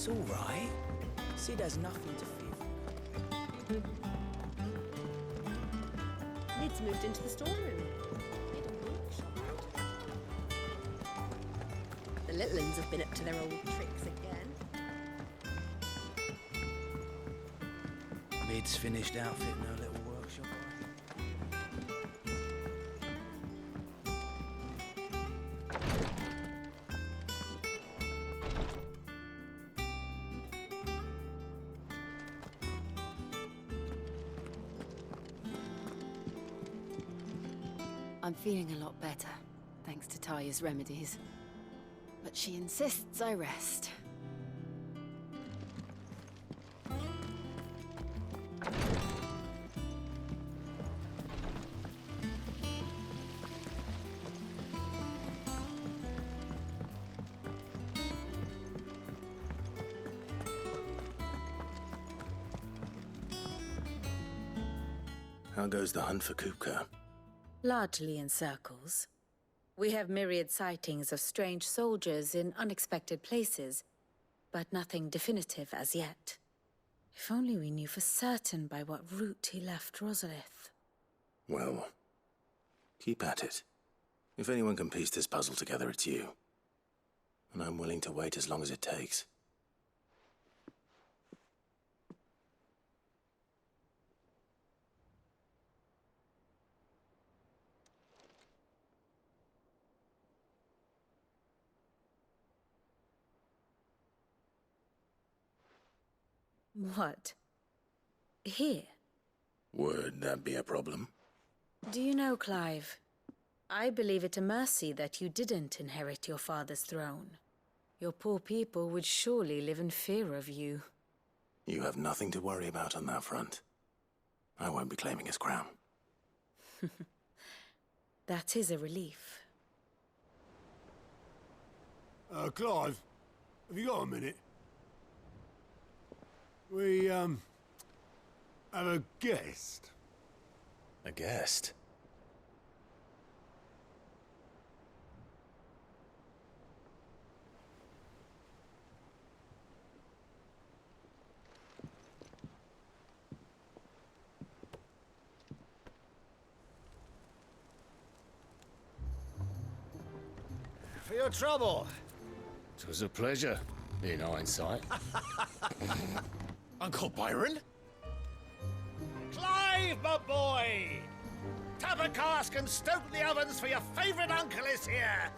It's all right. Sid has nothing to fear. Lid's moved into the storeroom. Made a workshop out of it. The little uns have been up to their old tricks again. Lid's finished outfitting her little workshop. I'm feeling a lot better, thanks to Taya's remedies. But she insists I rest. How goes the hunt for Kupka? Largely in circles. We have myriad sightings of strange soldiers in unexpected places, but nothing definitive as yet. If only we knew for certain by what route he left Rosalith. Well, keep at it. If anyone can piece this puzzle together, it's you. And I'm willing to wait as long as it takes. What? Here? Would that be a problem? Do you know, Clive? I believe it a mercy that you didn't inherit your father's throne. Your poor people would surely live in fear of you. You have nothing to worry about on that front. I won't be claiming his crown. That is a relief. Clive, have you got a minute? We, have a guest. A guest? For your trouble. It was a pleasure, in hindsight. Uncle Byron? Clive, my boy! Tap a cask and stoke the ovens for your favourite uncle is here!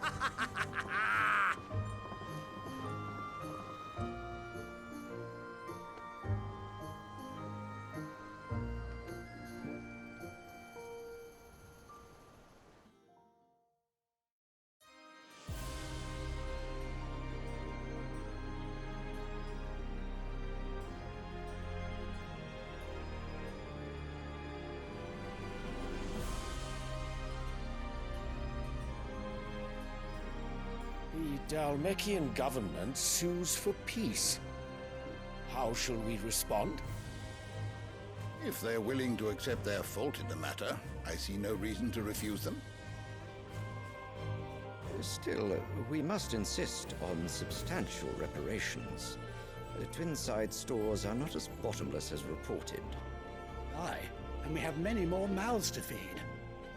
The Dalmekian government sues for peace. How shall we respond? If they're willing to accept their fault in the matter, I see no reason to refuse them. Still, we must insist on substantial reparations. The Twinside stores are not as bottomless as reported. Aye, and we have many more mouths to feed.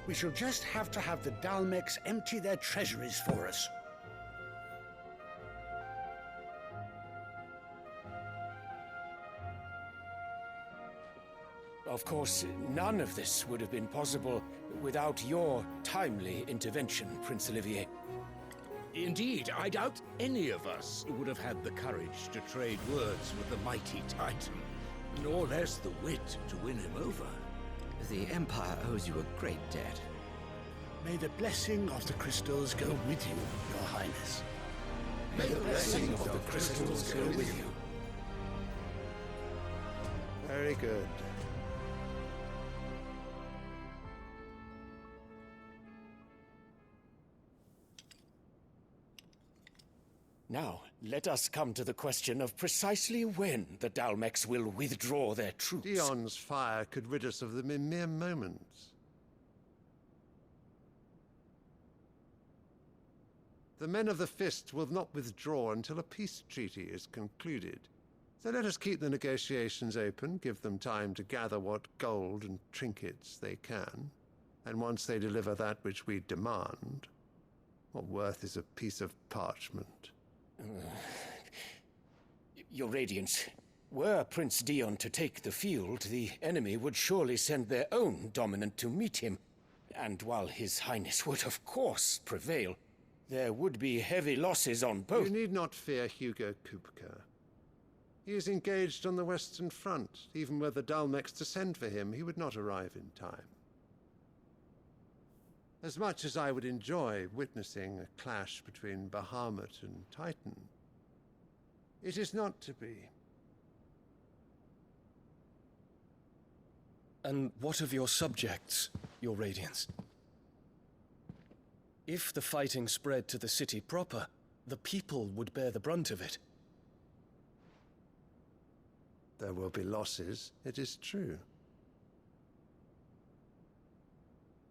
We shall just have to have the Dalmeks empty their treasuries for us. Of course, none of this would have been possible without your timely intervention, Prince Olivier. Indeed, I doubt any of us would have had the courage to trade words with the mighty Titan, nor less the wit to win him over. The Empire owes you a great debt. May the blessing of the crystals go with you, Your Highness. May the blessing of the crystals go with you. Very good. Now, let us come to the question of precisely when the Dalmeks will withdraw their troops. Dion's fire could rid us of them in mere moments. The men of the Fist will not withdraw until a peace treaty is concluded. So let us keep the negotiations open, give them time to gather what gold and trinkets they can. And once they deliver that which we demand, what worth is a piece of parchment? Your Radiance, were Prince Dion to take the field, the enemy would surely send their own dominant to meet him. And while His Highness would of course prevail, there would be heavy losses on both. You need not fear Hugo Kupka. He is engaged on the Western Front. Even were the Dalmex to send for him, he would not arrive in time. As much as I would enjoy witnessing a clash between Bahamut and Titan, it is not to be. And what of your subjects, Your Radiance? If the fighting spread to the city proper, the people would bear the brunt of it. There will be losses, it is true.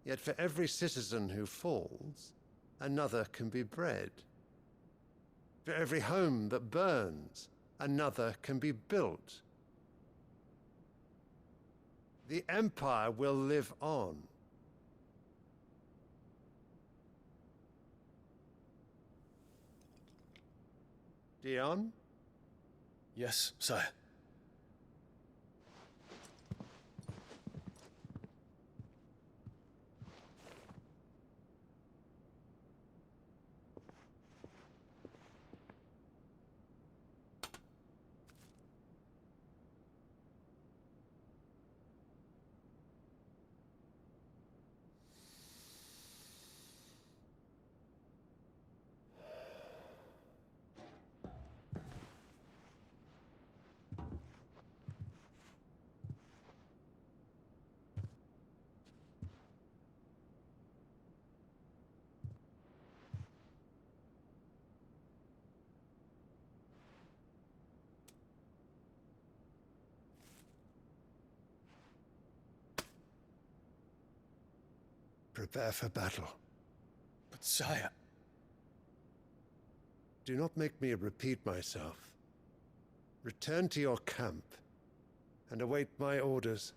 Yet for every citizen who falls, another can be bred. For every home that burns, another can be built. The Empire will live on. Dion? Yes, sire. Prepare for battle. But sire... Do not make me repeat myself. Return to your camp and await my orders.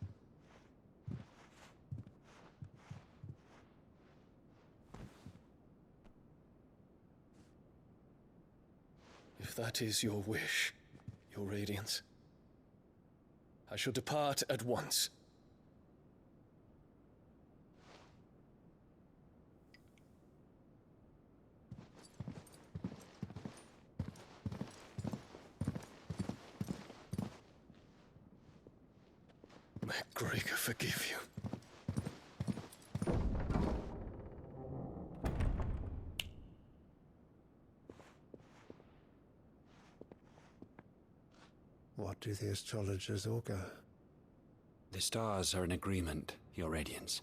If that is your wish, Your Radiance, I shall depart at once. May Gregor forgive you. What do the astrologers augur? The stars are in agreement, Your Radiance.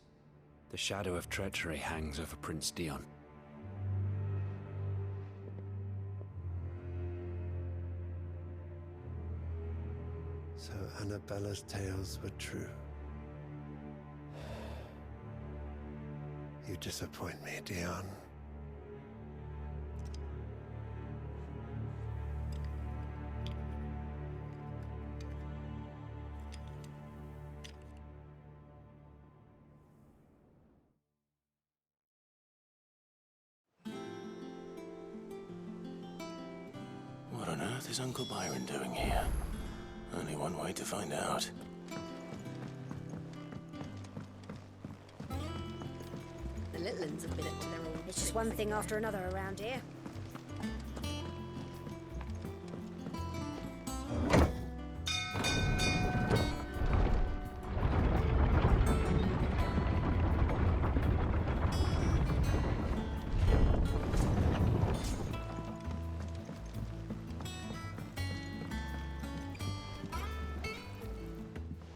The shadow of treachery hangs over Prince Dion. So Annabella's tales were true. You disappoint me, Dion. What on earth is Uncle Byron doing here? Only one way to find out. The little ones have been up to their own. It's just one thing after another around here.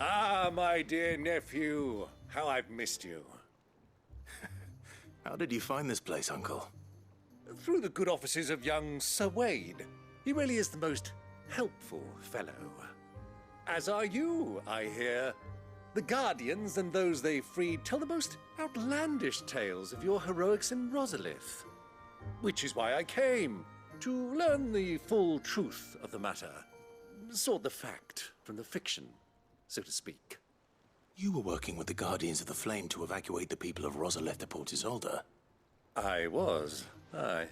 Ah, my dear nephew, how I've missed you. How did you find this place, Uncle? Through the good offices of young Sir Wade. He really is the most helpful fellow. As are you, I hear. The Guardians and those they freed tell the most outlandish tales of your heroics in Rosalith. Which is why I came, to learn the full truth of the matter. Sort the fact from the fiction, so to speak. You were working with the Guardians of the Flame to evacuate the people of Rosalith to Port Isolde. I was, aye.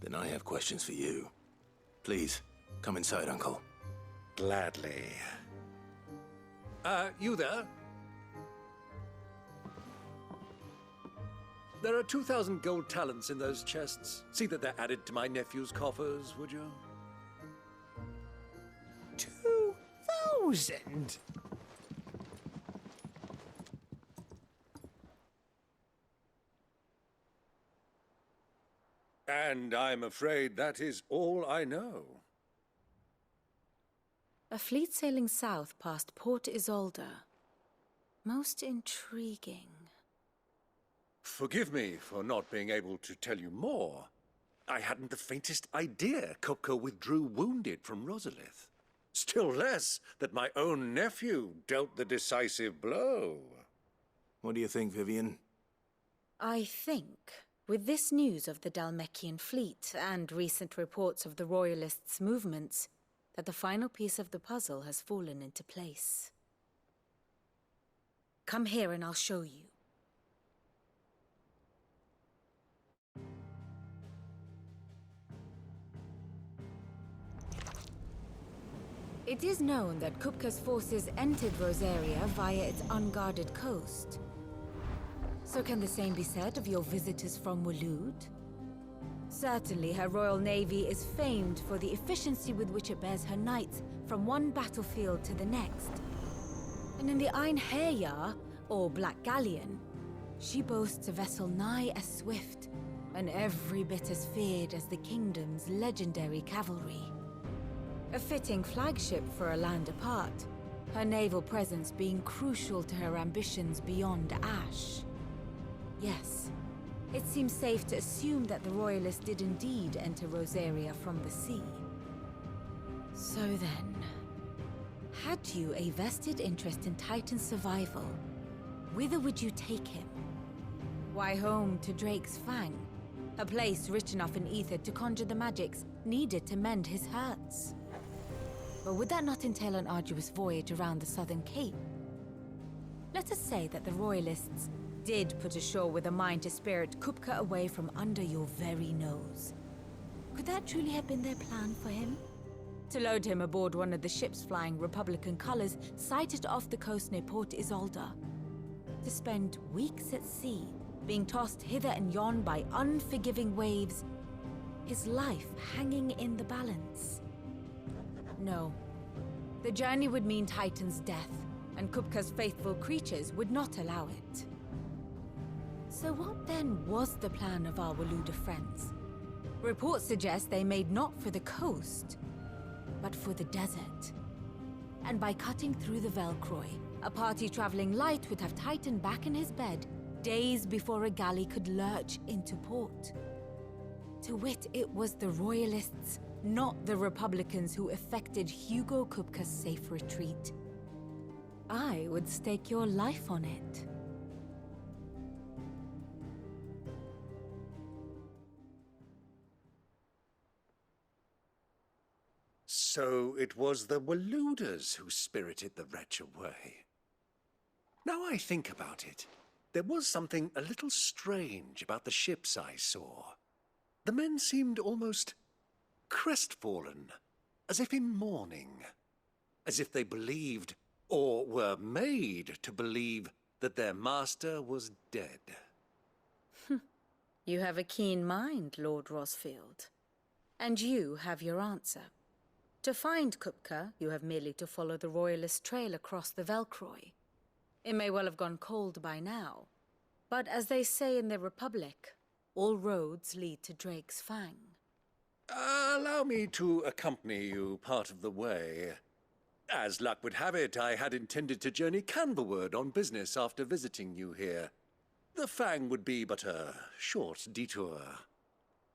Then I have questions for you. Please, come inside, Uncle. Gladly. You there? There are 2,000 gold talents in those chests. See that they're added to my nephew's coffers, would you? 2,000? And I'm afraid that is all I know. A fleet sailing south past Port Isolde. Most intriguing. Forgive me for not being able to tell you more. I hadn't the faintest idea Kupka withdrew wounded from Rosalith. Still less that my own nephew dealt the decisive blow. What do you think, Vivian? I think, with this news of the Dhalmekian fleet and recent reports of the Royalists' movements, that the final piece of the puzzle has fallen into place. Come here and I'll show you. It is known that Kupka's forces entered Rosaria via its unguarded coast. So can the same be said of your visitors from Waloed? Certainly, her Royal Navy is famed for the efficiency with which it bears her knights from one battlefield to the next. And in the Einherjar, or Black Galleon, she boasts a vessel nigh as swift, and every bit as feared as the kingdom's legendary cavalry. A fitting flagship for a land apart, her naval presence being crucial to her ambitions beyond Ash. Yes, it seems safe to assume that the Royalists did indeed enter Rosaria from the sea. So then, had you a vested interest in Titan's survival, whither would you take him? Why, home to Drake's Fang, a place rich enough in ether to conjure the magics needed to mend his hurts. But would that not entail an arduous voyage around the southern cape? Let us say that the Royalists did put ashore with a mind to spirit Kupka away from under your very nose. Could that truly have been their plan for him? To load him aboard one of the ships flying Republican colors sighted off the coast near Port Isolde. To spend weeks at sea, being tossed hither and yon by unforgiving waves, his life hanging in the balance. No. The journey would mean Titan's death, and Kupka's faithful creatures would not allow it. So what then was the plan of our Waluda friends? Reports suggest they made not for the coast, but for the desert. And by cutting through the Velcroy, a party traveling light would have Titan back in his bed days before a galley could lurch into port. To wit, it was the Royalists, not the Republicans, who effected Hugo Kupka's safe retreat. I would stake your life on it. So it was the Waluders who spirited the wretch away. Now I think about it, there was something a little strange about the ships I saw. The men seemed almost crestfallen, as if in mourning, as if they believed, or were made to believe, that their master was dead. You have a keen mind, Lord Rosfield. And you have your answer. To find Kupka, you have merely to follow the Royalist trail across the Velcroy. It may well have gone cold by now, but as they say in the Republic, all roads lead to Drake's Fang. Allow me to accompany you part of the way. As luck would have it, I had intended to journey Canberward on business after visiting you here. The Fang would be but a short detour.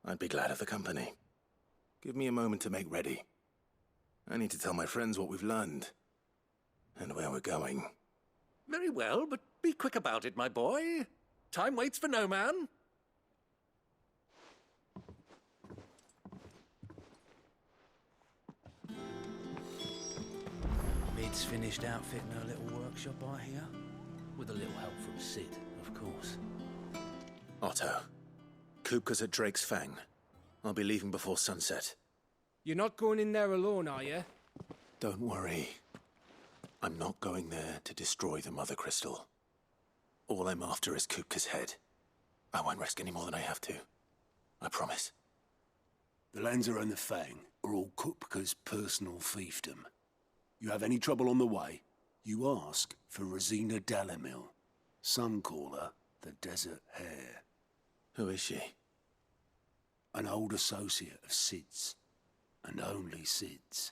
I'd be glad of the company. Give me a moment to make ready. I need to tell my friends what we've learned, and where we're going. Very well, but be quick about it, my boy. Time waits for no man. lad's finished outfitting her little workshop, I hear. With a little help from Sid, of course. Otto, Kupka's at Drake's Fang. I'll be leaving before sunset. You're not going in there alone, are you? Don't worry. I'm not going there to destroy the Mother Crystal. All I'm after is Kupka's head. I won't risk any more than I have to. I promise. The Lanza and the Fang are all Kupka's personal fiefdom. You have any trouble on the way, you ask for Rosina Dalamil. Some call her the Desert Hare. Who is she? An old associate of Sid's, and only Sid's.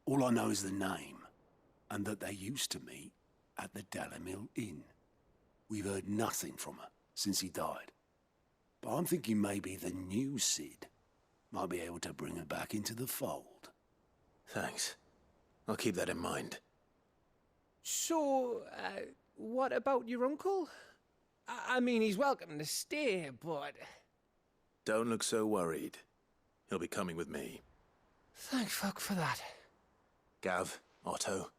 All I know is the name, and that they used to meet at the Dalamil Inn. We've heard nothing from her since he died. But I'm thinking maybe the new Sid might be able to bring her back into the fold. Thanks. I'll keep that in mind. So, what about your uncle? I mean, he's welcome to stay, but... Don't look so worried. He'll be coming with me. Thank fuck for that. Gav, Otto,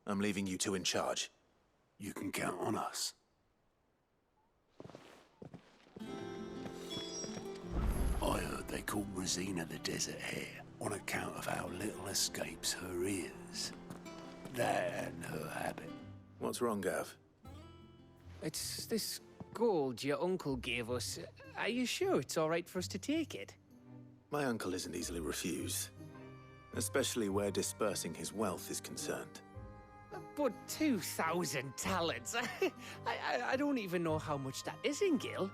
I'm leaving you two in charge. You can count on us. I heard they called Rosina the Desert Hare on account of how little escapes her ears. That and her habit. What's wrong, Gav? It's this gold your uncle gave us. Are you sure it's all right for us to take it? My uncle isn't easily refused. Especially where dispersing his wealth is concerned. But 2,000 talents? I don't even know how much that is in Gil.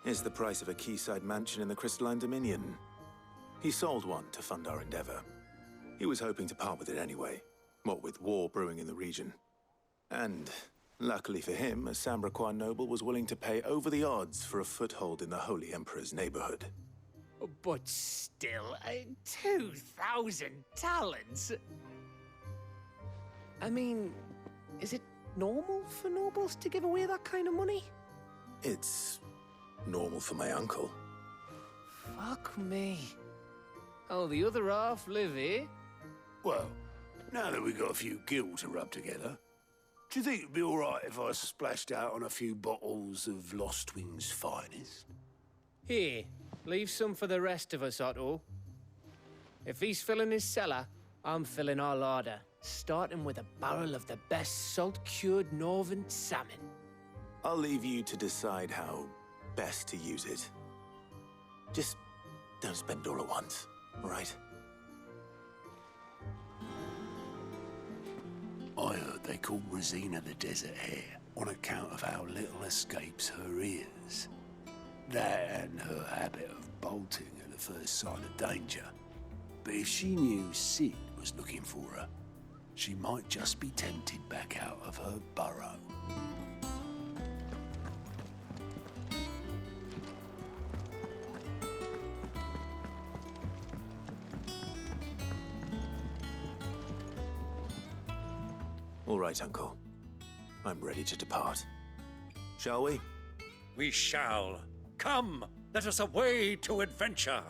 It's the price of a quayside mansion in the Crystalline Dominion. He sold one to fund our endeavor. He was hoping to part with it anyway, what with war brewing in the region. And, luckily for him, a Sambraquan noble was willing to pay over the odds for a foothold in the Holy Emperor's neighborhood. But still, 2,000 talents? I mean, is it normal for nobles to give away that kind of money? It's normal for my uncle. Fuck me. Oh, the other half live, eh? Well, now that we've got a few gil to rub together, do you think it'd be all right if I splashed out on a few bottles of Lost Wing's finest? Here, leave some for the rest of us, Otto. If he's filling his cellar, I'm filling our larder, starting with a barrel of the best salt-cured northern salmon. I'll leave you to decide how best to use it. Just don't spend it all at once, all right? I heard they called Rosina the Desert Hare on account of how little escapes her ears. That and her habit of bolting at the first sign of danger. But if she knew Sid was looking for her, she might just be tempted back out of her burrow. All right, Uncle. I'm ready to depart. Shall we? We shall. Come, let us away to adventure.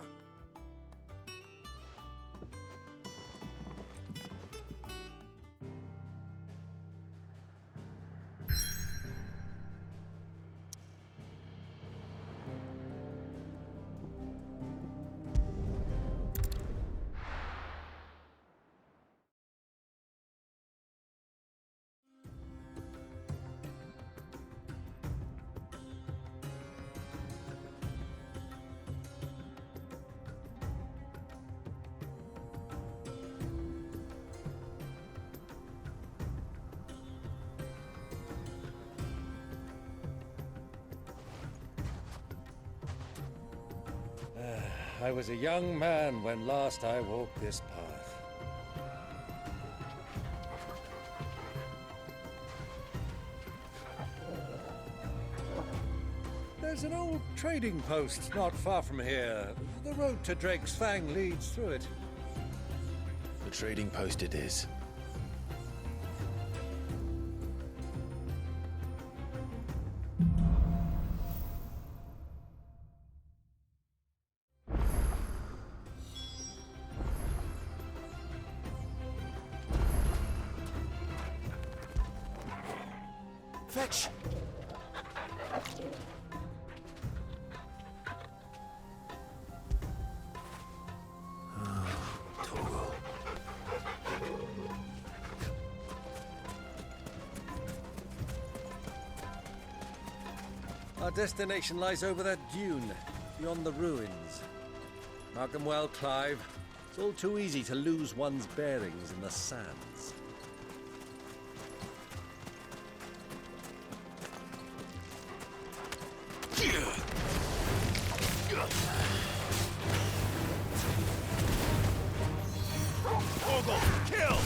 I was a young man when last I walked this path. There's an old trading post not far from here. The road to Drake's Fang leads through it. The trading post it is. Fetch! Our destination lies over that dune, beyond the ruins. Mark 'em well, Clive. It's all too easy to lose one's bearings in the sands. Ogle, kill!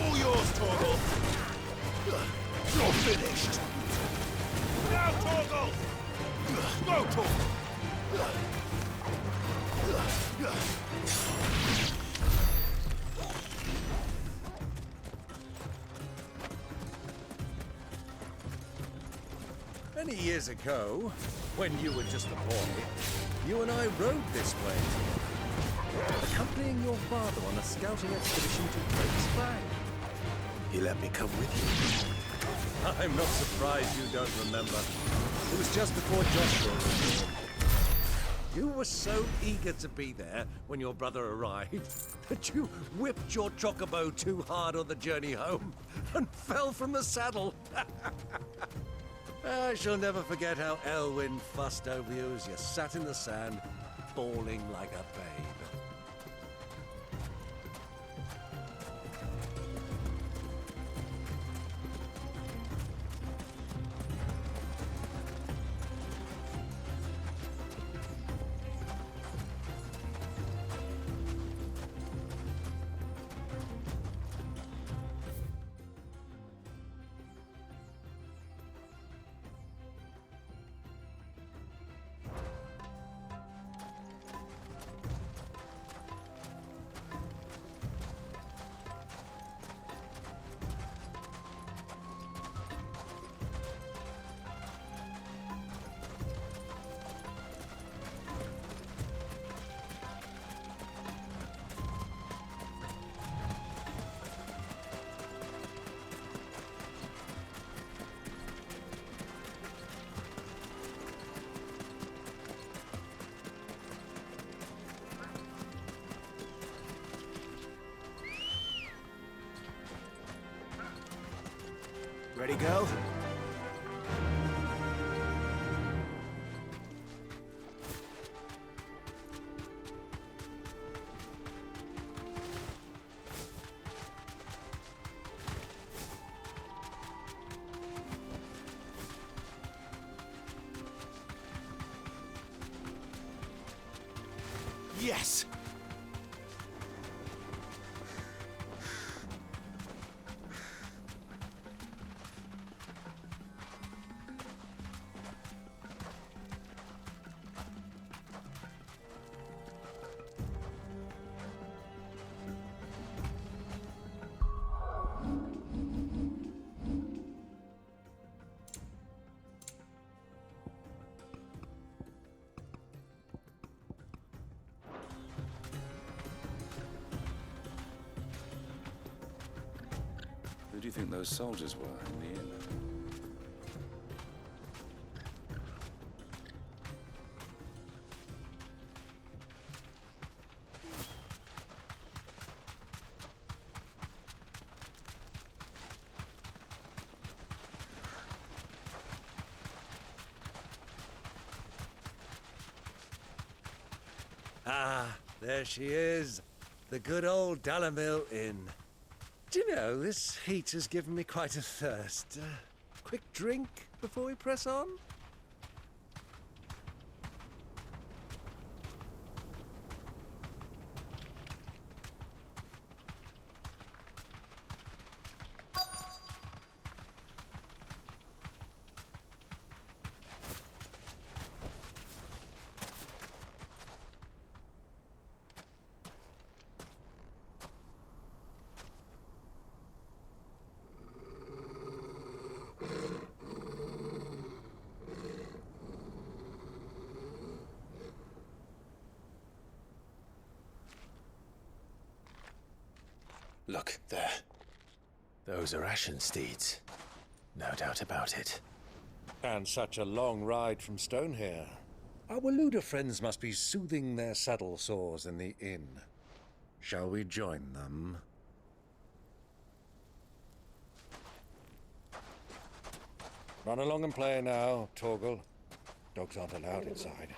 All yours, Torgal! You're finished! Now, Torgal! Go, Torgal! Many years ago, when you were just a boy, you and I rode this way, accompanying your father on a scouting expedition to Drake's Fang. You let me come with you? I'm not surprised you don't remember. It was just before Joshua was born. You were so eager to be there when your brother arrived that you whipped your chocobo too hard on the journey home and fell from the saddle. I shall never forget how Elwyn fussed over you as you sat in the sand, bawling like a babe. Ready, go? Yes! Who do you think those soldiers were in the inn? Ah, there she is. The good old Dalamil Inn. Do you know, this heat has given me quite a thirst. Quick drink before we press on? Look, there. Those are Ashen steeds. No doubt about it. And such a long ride from Stonehair. Our Waluda friends must be soothing their saddle sores in the inn. Shall we join them? Run along and play now, Torgal. Dogs aren't allowed inside.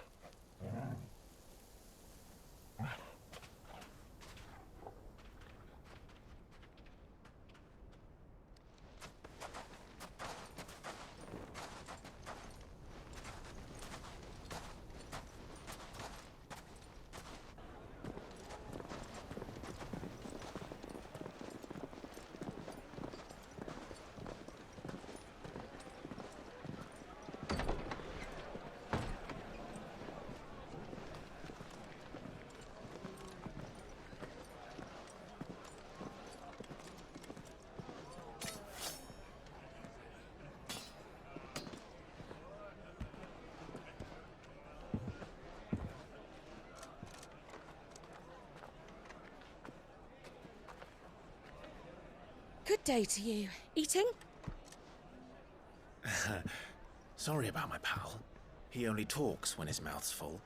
Good day to you. Eating? Sorry about my pal. He only talks when his mouth's full.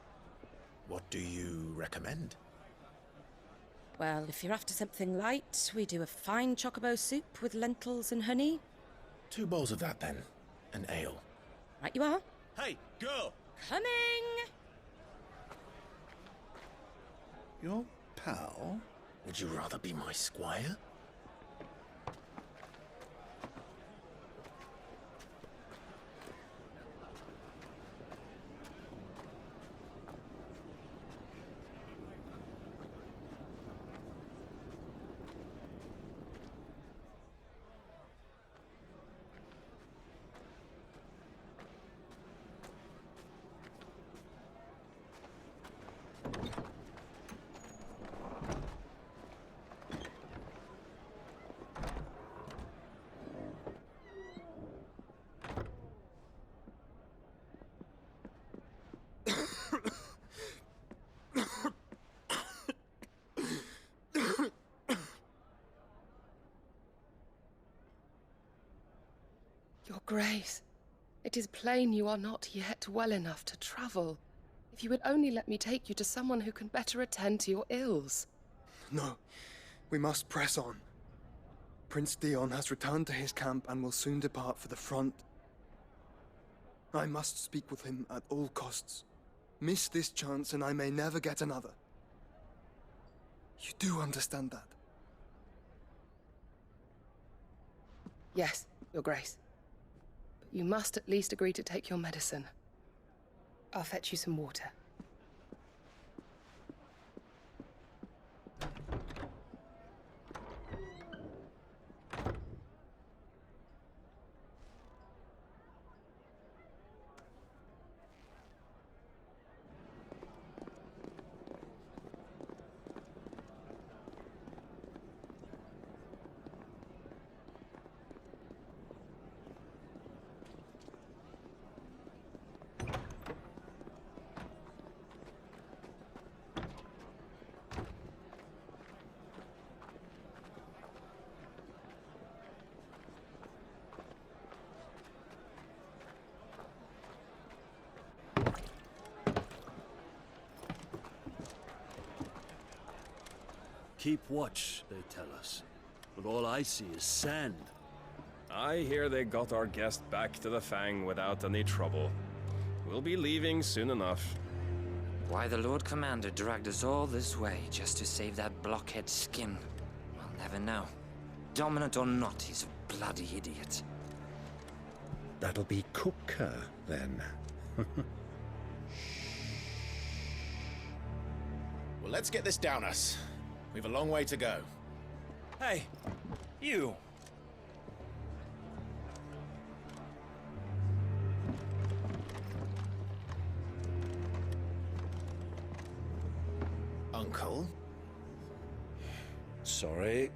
What do you recommend? Well, if you're after something light, we do a fine chocobo soup with lentils and honey. 2 bowls of that, then. An ale. Right you are. Hey, girl! Coming! Your pal? Would you rather be my squire? Your Grace, it is plain you are not yet well enough to travel. If you would only let me take you to someone who can better attend to your ills. No, we must press on. Prince Dion has returned to his camp and will soon depart for the front. I must speak with him at all costs. Miss this chance and I may never get another. You do understand that? Yes, Your Grace. But you must at least agree to take your medicine. I'll fetch you some water. Keep watch, they tell us. But all I see is sand. I hear they got our guest back to the Fang without any trouble. We'll be leaving soon enough. Why the Lord Commander dragged us all this way just to save that blockhead skin, we'll never know. Dominant or not, he's a bloody idiot. That'll be Cooker, then. Well, let's get this down us. We've a long way to go. Hey, you! Uncle? Sorry.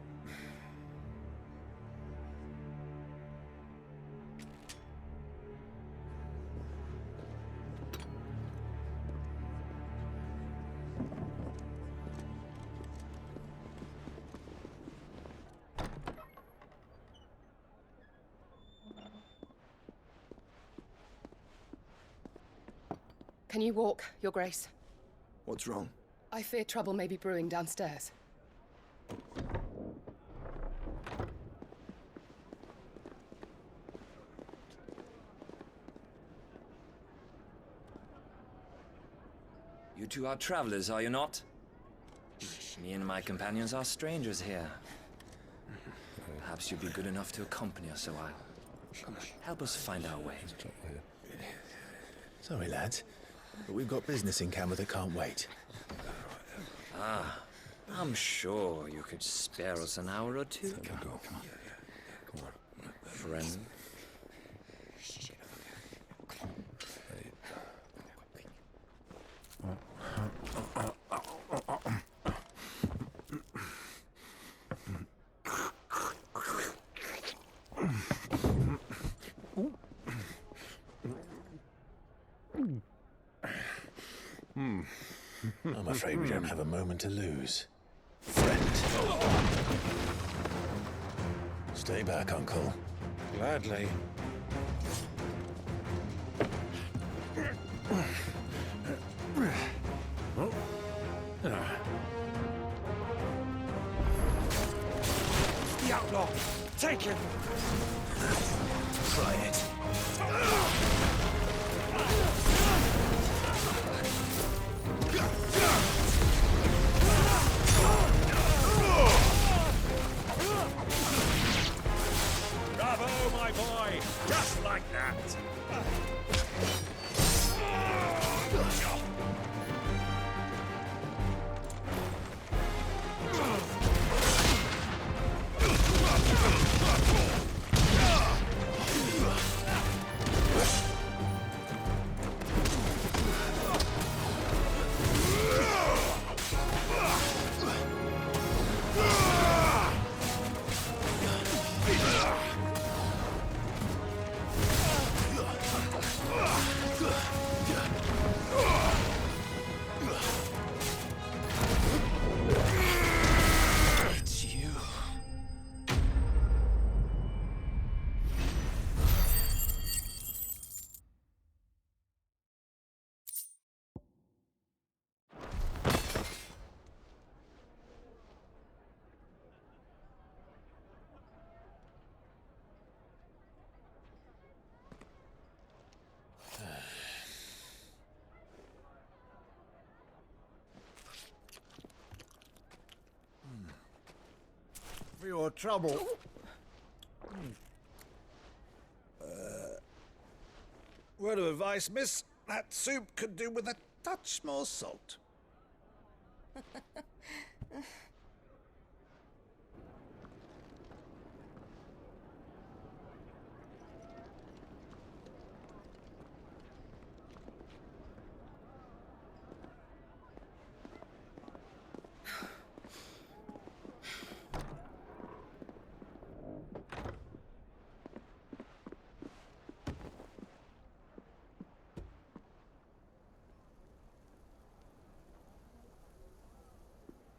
Can you walk, Your Grace? What's wrong? I fear trouble may be brewing downstairs. You two are travelers, are you not? Me and my companions are strangers here. Perhaps you'd be good enough to accompany us a while. Help us find our way. Sorry, lads, but we've got business in Camber that can't wait. Ah, I'm sure you could spare us an hour or two. Come on. Friend. I'm afraid we don't have a moment to lose. Friend. Stay back, Uncle. Gladly. The outlaw! Take him! Try it. Bravo, my boy! Just like that! It's you. For your trouble. Word of advice, miss. That soup could do with a touch more salt.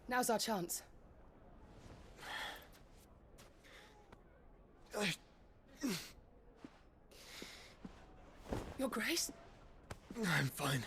Now's our chance. Your Grace? I'm fine.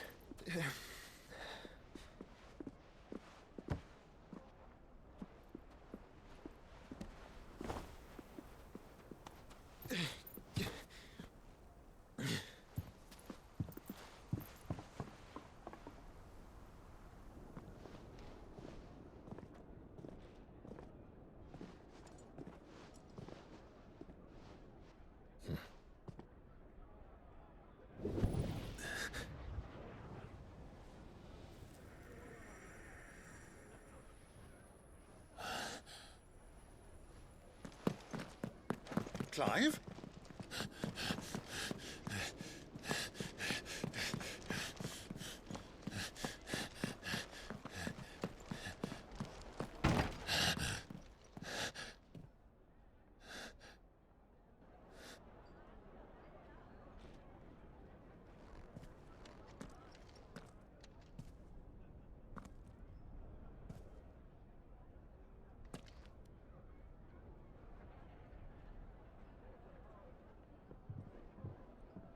Clive?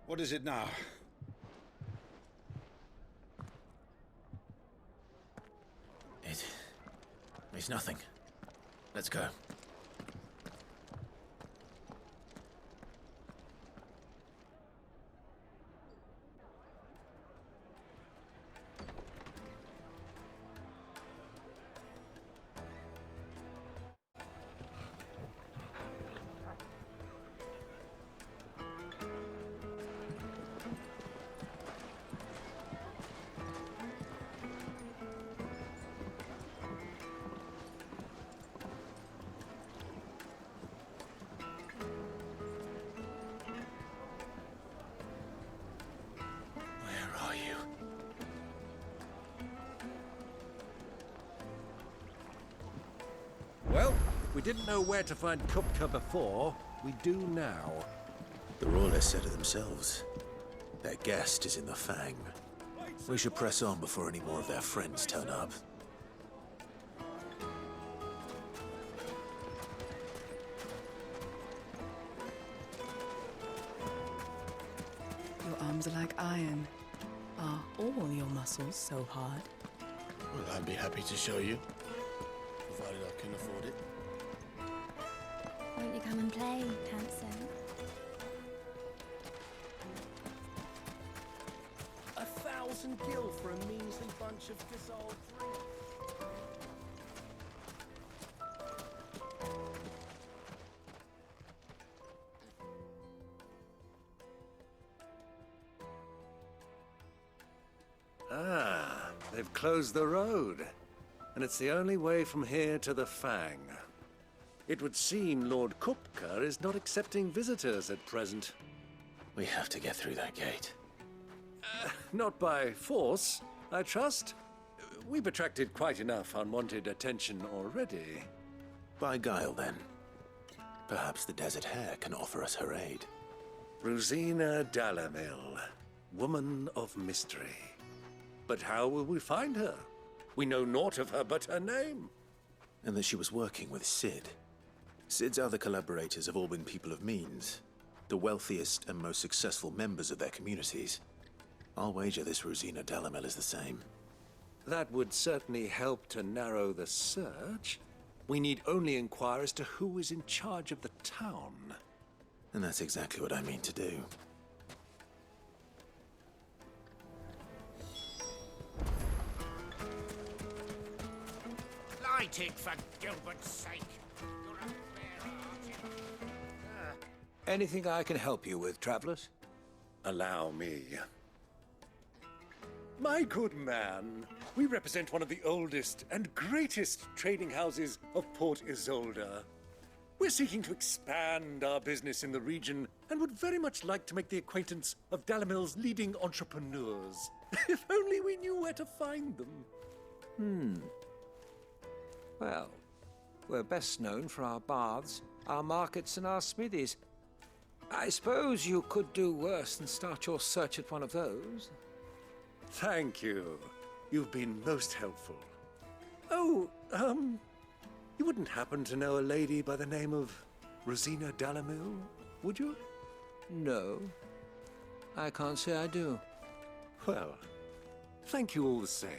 What is it now? It's nothing. Let's go. Well, we didn't know where to find Kupka before. We do now. The Royalists said it themselves. Their guest is in the Fang. We should press on before any more of their friends turn up. Your arms are like iron. Are all your muscles so hard? Well, I'd be happy to show you, provided I can afford it. Won't you come and play, handsome? 1,000 gil for a measly bunch of dissolved drink. Ah, they've closed the road. And it's the only way from here to the Fang. It would seem Lord Kupka is not accepting visitors at present. We have to get through that gate. Not by force, I trust. We've attracted quite enough unwanted attention already. By guile, then. Perhaps the Desert Hare can offer us her aid. Rosina Dalamil, woman of mystery. But how will we find her? We know naught of her but her name. And that she was working with Cid. Cid's other collaborators have all been people of means, the wealthiest and most successful members of their communities. I'll wager this Rosina Dalamel is the same. That would certainly help to narrow the search. We need only inquire as to who is in charge of the town. And that's exactly what I mean to do. Light it, for Gilbert's sake. Anything I can help you with, travelers? Allow me. My good man, we represent one of the oldest and greatest trading houses of Port Isolde. We're seeking to expand our business in the region and would very much like to make the acquaintance of Dalamil's leading entrepreneurs. If only we knew where to find them. Well, we're best known for our baths, our markets, and our smithies. I suppose you could do worse than start your search at one of those. Thank you. You've been most helpful. Oh, you wouldn't happen to know a lady by the name of Rosina Dalamil, would you? No, I can't say I do. Well, thank you all the same.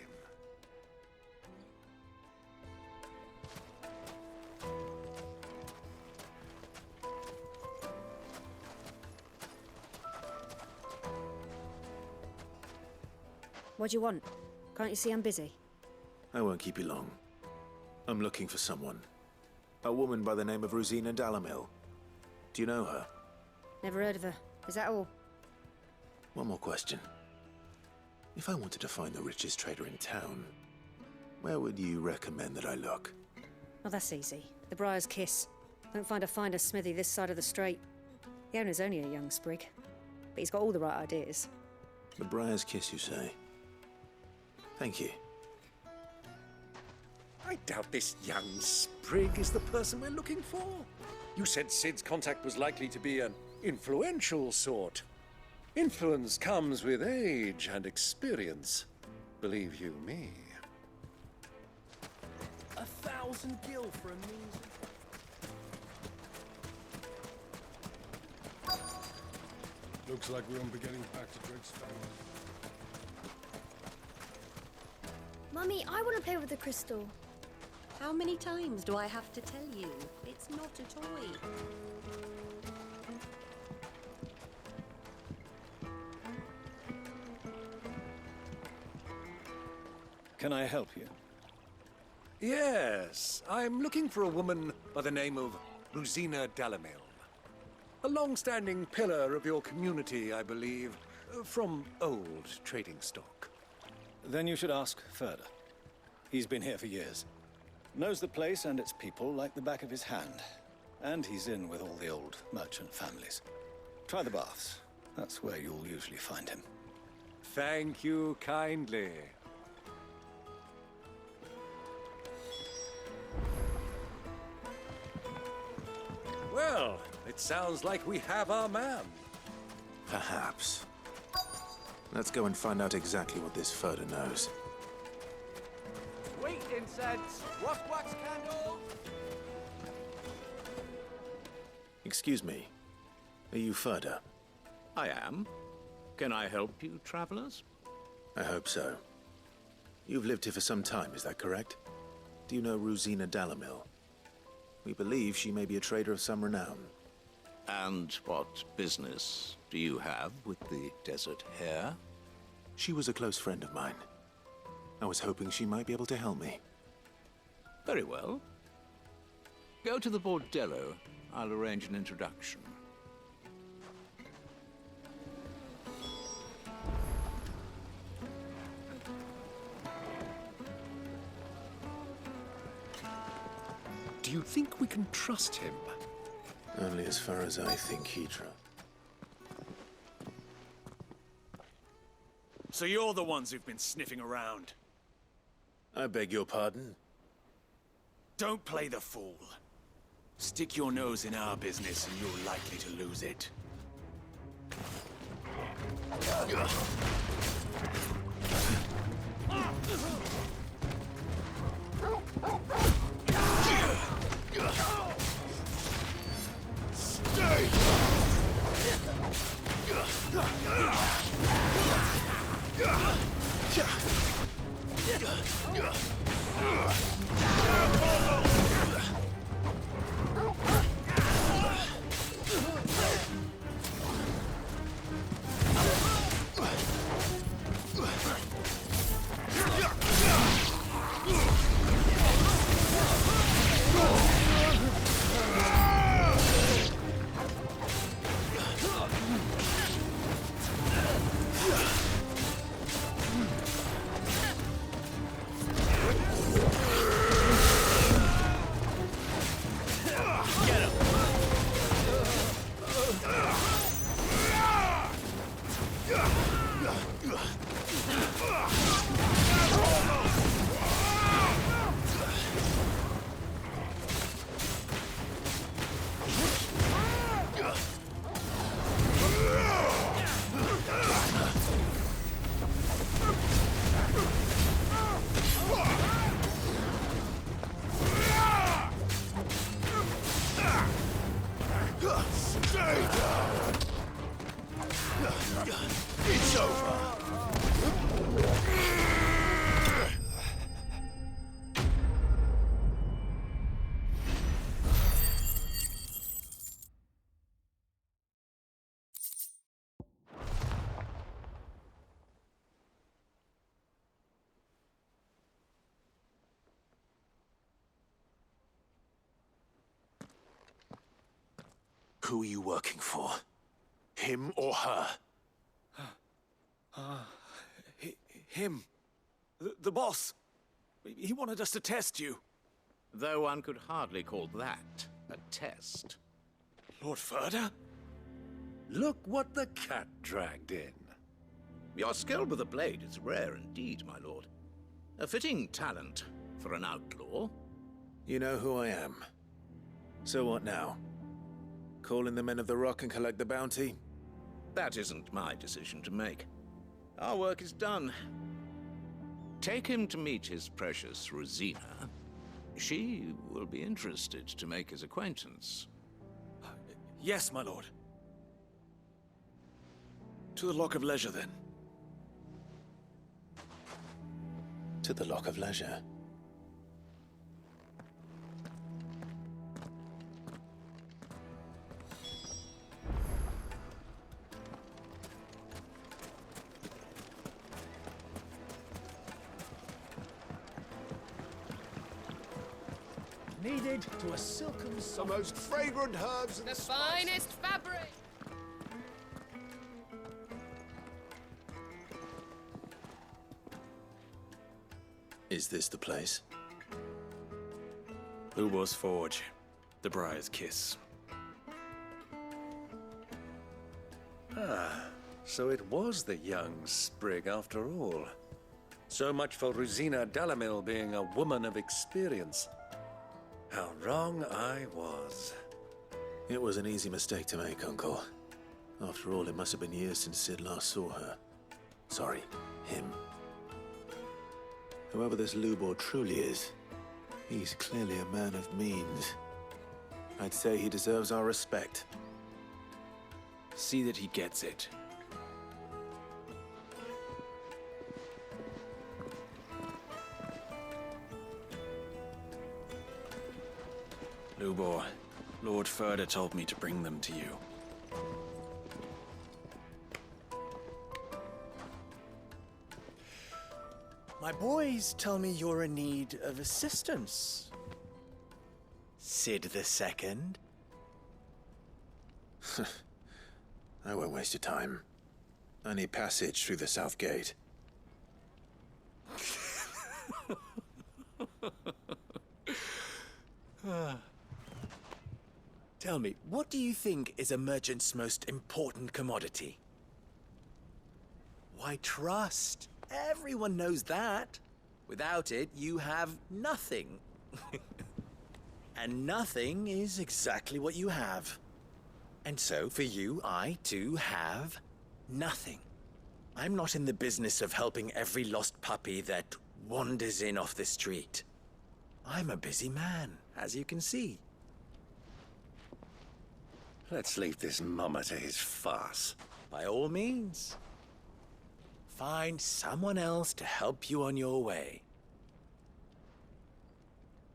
What do you want? Can't you see I'm busy? I won't keep you long. I'm looking for someone. A woman by the name of Rosina Dalamil. Do you know her? Never heard of her. Is that all? One more question. If I wanted to find the richest trader in town, where would you recommend that I look? Oh, that's easy. The Briar's Kiss. Don't find a finer smithy this side of the strait. The owner's only a young sprig, but he's got all the right ideas. The Briar's Kiss, you say? Thank you. I doubt this young sprig is the person we're looking for. You said Cid's contact was likely to be an influential sort. Influence comes with age and experience. Believe you me. 1,000 gil for a measly... Looks like we won't be getting back to Drake's family. Mummy, I want to play with the crystal. How many times do I have to tell you? It's not a toy. Can I help you? Yes, I'm looking for a woman by the name of Rosina Dalamil. A long-standing pillar of your community, I believe, from old trading stock. Then you should ask further. He's been here for years. Knows the place and its people like the back of his hand. And he's in with all the old merchant families. Try the baths. That's where you'll usually find him. Thank you kindly. Well, it sounds like we have our man. Perhaps. Let's go and find out exactly what this Furder knows. Sweet incense, wax candle. Excuse me. Are you Furder? I am. Can I help you, travelers? I hope so. You've lived here for some time, is that correct? Do you know Rosina Dalamil? We believe she may be a trader of some renown. And what business do you have with the Desert Hare? She was a close friend of mine. I was hoping she might be able to help me. Very well. Go to the bordello. I'll arrange an introduction. Do you think we can trust him? Only as far as I think, Hydra. So you're the ones who've been sniffing around? I beg your pardon? Don't play the fool. Stick your nose in our business and you're likely to lose it. It's over. Who are you working for? Him or her? Him. The boss. He wanted us to test you. Though one could hardly call that a test. Lord Furder? Look what the cat dragged in. Your skill with a blade is rare indeed, my lord. A fitting talent for an outlaw. You know who I am. So what now? Call in the Men of the Rock and collect the bounty? That isn't my decision to make. Our work is done. Take him to meet his precious Rosina. She will be interested to make his acquaintance. Yes, my lord. To the Lock of Leisure, then. To the Lock of Leisure. stampeded to a silken The most fragrant herbs and The finest fabric! Is this the place? Lubor's Forge. The Briar's Kiss. Ah, so it was the young sprig after all. So much for Rosina Dalamil being a woman of experience. How wrong I was. It was an easy mistake to make, Uncle. After all, it must have been years since Sid last saw her. Sorry, him. Whoever this Lubor truly is, he's clearly a man of means. I'd say he deserves our respect. See that he gets it. Lubor, Lord Furder told me to bring them to you. My boys tell me you're in need of assistance. Sid the Second. I won't waste your time. I need passage through the south gate. Tell me, what do you think is a merchant's most important commodity? Why, trust. Everyone knows that. Without it, you have nothing. And nothing is exactly what you have. And so, for you, I, too, have nothing. I'm not in the business of helping every lost puppy that wanders in off the street. I'm a busy man, as you can see. Let's leave this mummer to his farce. By all means. Find someone else to help you on your way.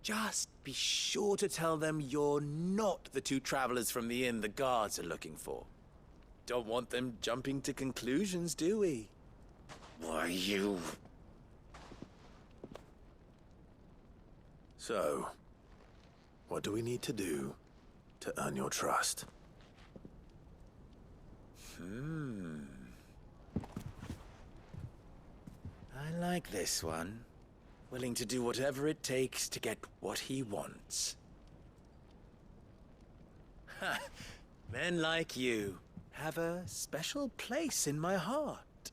Just be sure to tell them you're not the two travelers from the inn the guards are looking for. Don't want them jumping to conclusions, do we? Why, you... So, what do we need to do to earn your trust? I like this one. Willing to do whatever it takes to get what he wants. Ha! Men like you have a special place in my heart.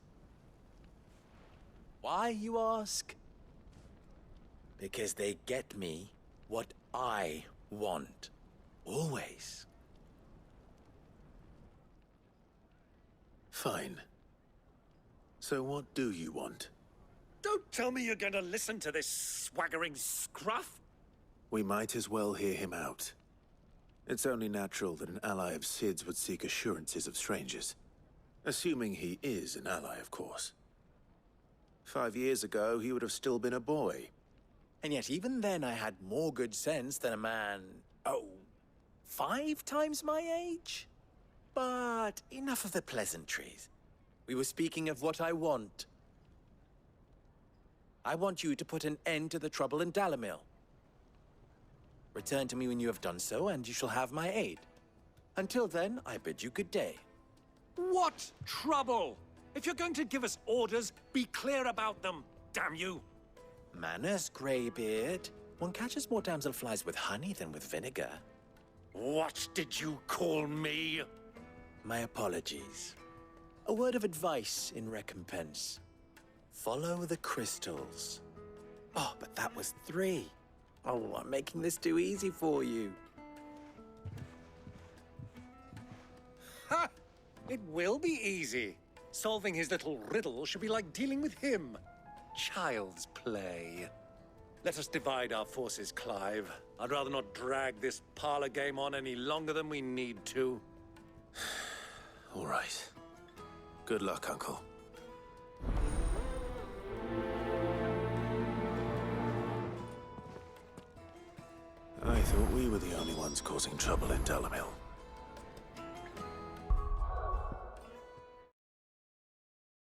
Why, you ask? Because they get me what I want. Always. Fine. So what do you want? Don't tell me you're going to listen to this swaggering scruff! We might as well hear him out. It's only natural that an ally of Sid's would seek assurances of strangers. Assuming he is an ally, of course. 5 years ago, he would have still been a boy. And yet even then I had more good sense than a man, 5 times my age? But enough of the pleasantries. We were speaking of what I want. I want you to put an end to the trouble in Dalamil. Return to me when you have done so, and you shall have my aid. Until then, I bid you good day. What trouble? If you're going to give us orders, be clear about them, damn you! Manners, Greybeard. One catches more damselflies with honey than with vinegar. What did you call me? My apologies. A word of advice in recompense. Follow the crystals. Oh, but that was 3. Oh, I'm making this too easy for you. Ha! It will be easy. Solving his little riddle should be like dealing with him. Child's play. Let us divide our forces, Clive. I'd rather not drag this parlor game on any longer than we need to. All right. Good luck, Uncle. I thought we were the only ones causing trouble in Dalamil.